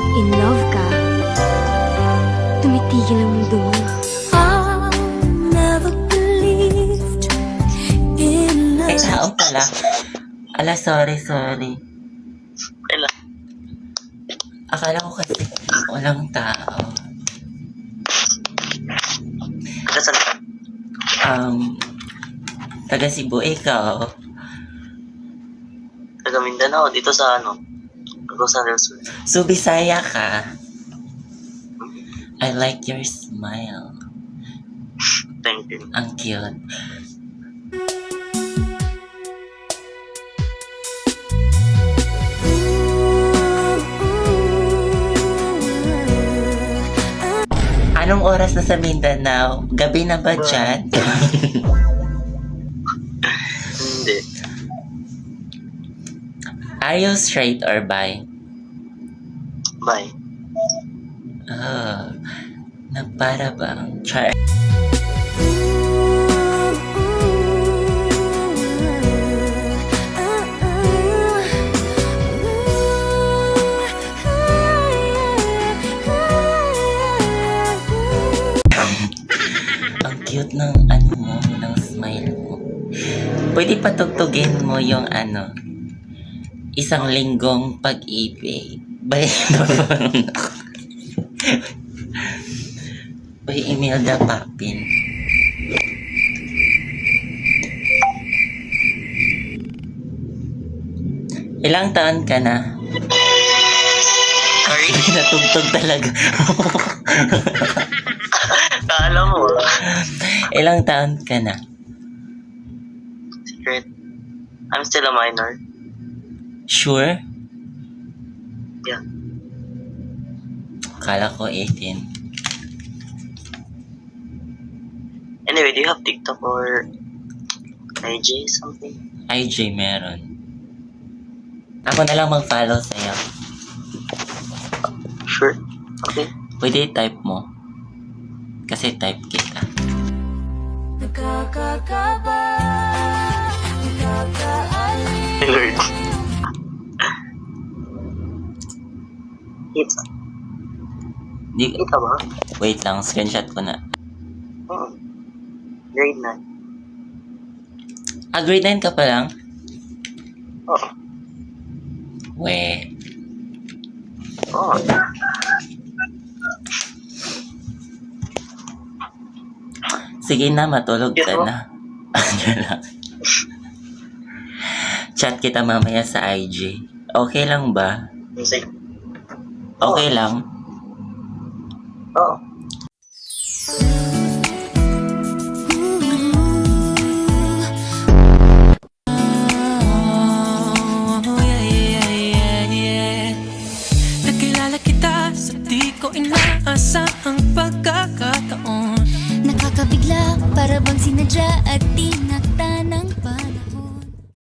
Kapag in love ka, tumitigil ang mundo mo. I never believed in Ay, love. tao pala. Ala, sorry. Kailan? Akala ko kasi walang tao. Kasan? Taga Cebu, ikaw. Taga Mindanao, dito sa Rosan del Sur. So, Bisaya ka. I like your smile. Thank you. Ang cute. Anong oras na sa Mindanao? Gabi na ba dyan? Hindi. Are you straight or bi? Bye. Oh, na para bang char. Ang cute ng ano mo, ng smile mo. Pwede patugtugin mo yung isang linggong pag-ibig. By Imelda Papin. Ilang taon ka na? Sorry? Natugtog talaga. Kala mo. Ilang taon ka na? Secret. I'm still a minor. Sure? Yeah. Kala ko 18. Anyway, do you have TikTok or IG something? IG meron. Ako na lang mag-follow sa'yo. Sure. Okay. Pwede type mo. Kasi type kita. Nakakakaba, nakakaalis. Lord. Kita. Di, Kita ba? wait lang, screenshot ko na. Oo. Grade 9. Grade 9 ka pa lang? Oo. We. Oo. Sige na, matulog ka Yes, na. Ano lang. Chat kita mamaya sa IG. Okay lang ba? Sige. Okay lang. Oo. Nakilala kita sa di ko inaasahang pagkakataon. Nakakabigla, para bang sinadya at di